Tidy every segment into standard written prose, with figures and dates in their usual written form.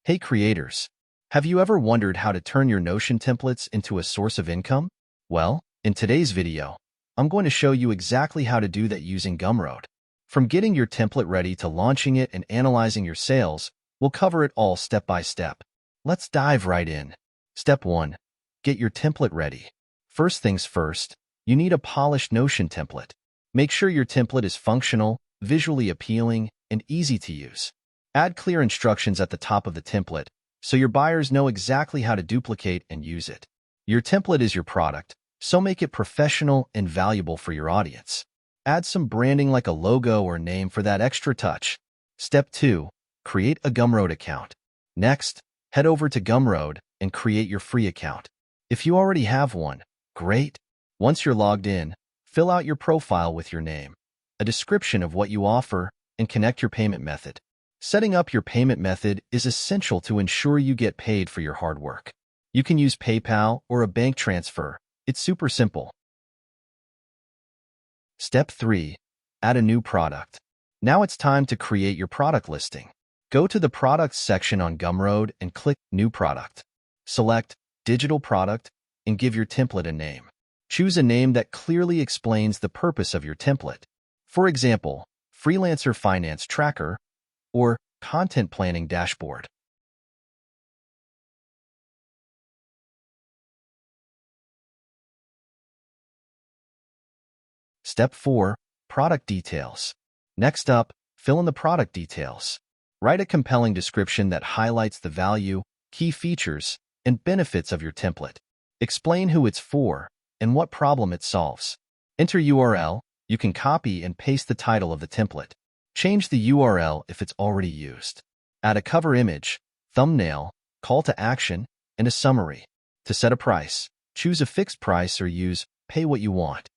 Hey creators, have you ever wondered how to turn your Notion templates into a source of income? Well, in today's video, I'm going to show you exactly how to do that using Gumroad. From getting your template ready to launching it and analyzing your sales, we'll cover it all step by step. Let's dive right in. Step 1. Get your template ready. First things first, you need a polished Notion template. Make sure your template is functional, visually appealing, and easy to use. Add clear instructions at the top of the template so your buyers know exactly how to duplicate and use it. Your template is your product, so make it professional and valuable for your audience. Add some branding like a logo or name for that extra touch. Step 2. Create a Gumroad account. Next, head over to Gumroad and create your free account. If you already have one, great. Once you're logged in, fill out your profile with your name, a description of what you offer, and connect your payment method. Setting up your payment method is essential to ensure you get paid for your hard work. You can use PayPal or a bank transfer. It's super simple. Step 3. Add a new product. Now it's time to create your product listing. Go to the Products section on Gumroad and click New Product. Select Digital Product and give your template a name. Choose a name that clearly explains the purpose of your template. For example, Freelancer Finance Tracker or Content Planning Dashboard. Step 4. Product Details. Next up, fill in the product details. Write a compelling description that highlights the value, key features, and benefits of your template. Explain who it's for and what problem it solves. Enter URL. You can copy and paste the title of the template. Change the URL if it's already used. Add a cover image, thumbnail, call to action, and a summary. To set a price, choose a fixed price or use Pay What You Want.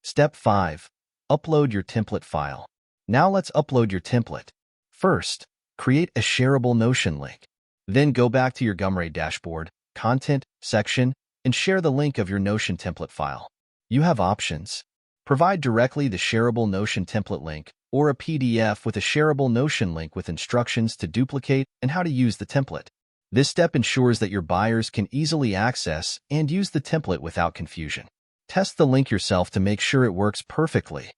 Step 5. Upload your template file. Now let's upload your template. First, create a shareable Notion link. Then go back to your Gumroad dashboard, Content section, and share the link of your Notion template file. You have options. Provide directly the shareable Notion template link or a PDF with a shareable Notion link with instructions to duplicate and how to use the template. This step ensures that your buyers can easily access and use the template without confusion. Test the link yourself to make sure it works perfectly.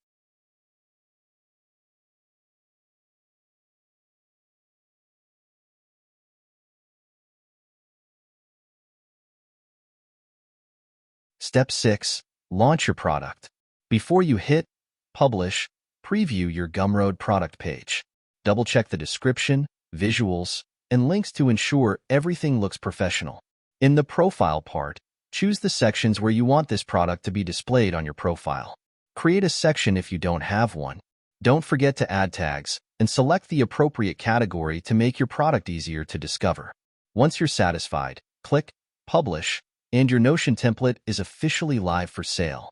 Step 6. Launch your product. Before you hit Publish, preview your Gumroad product page. Double-check the description, visuals, and links to ensure everything looks professional. In the Profile part, choose the sections where you want this product to be displayed on your profile. Create a section if you don't have one. Don't forget to add tags and select the appropriate category to make your product easier to discover. Once you're satisfied, click Publish, and your Notion template is officially live for sale.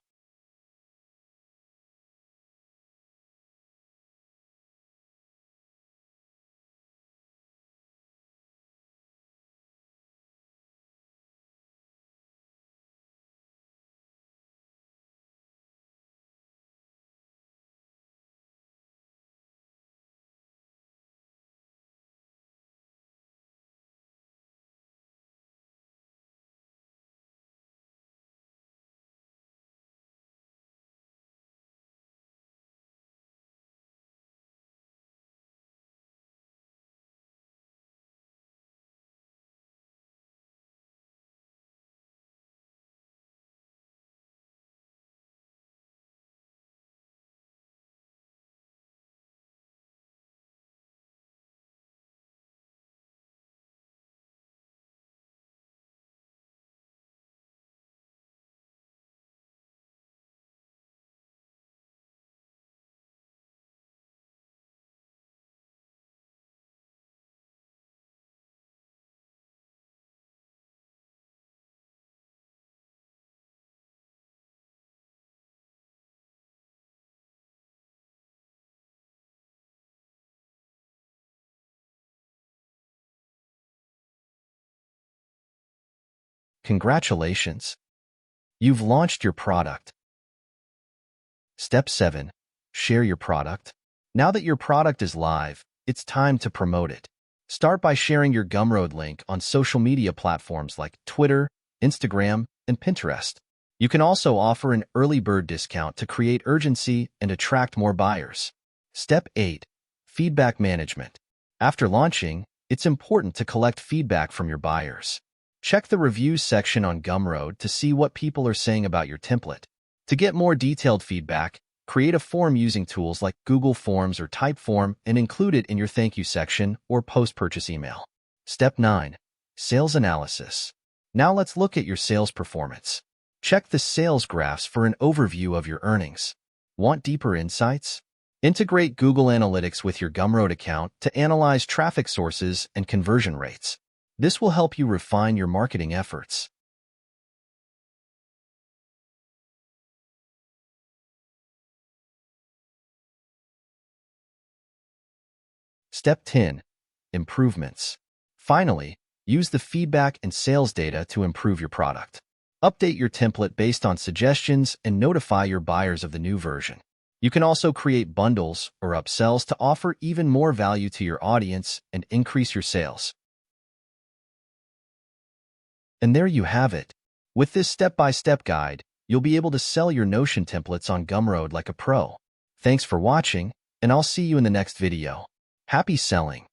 Congratulations! You've launched your product. Step 7. Share your product. Now that your product is live, it's time to promote it. Start by sharing your Gumroad link on social media platforms like Twitter, Instagram, and Pinterest. You can also offer an early bird discount to create urgency and attract more buyers. Step 8. Feedback management. After launching, it's important to collect feedback from your buyers. Check the reviews section on Gumroad to see what people are saying about your template. To get more detailed feedback, create a form using tools like Google Forms or Typeform and include it in your thank you section or post-purchase email. Step 9. Sales analysis. Now let's look at your sales performance. Check the sales graphs for an overview of your earnings. Want deeper insights? Integrate Google Analytics with your Gumroad account to analyze traffic sources and conversion rates. This will help you refine your marketing efforts. Step 10. Improvements. Finally, use the feedback and sales data to improve your product. Update your template based on suggestions and notify your buyers of the new version. You can also create bundles or upsells to offer even more value to your audience and increase your sales. And there you have it. With this step-by-step guide, you'll be able to sell your Notion templates on Gumroad like a pro. Thanks for watching, and I'll see you in the next video. Happy selling!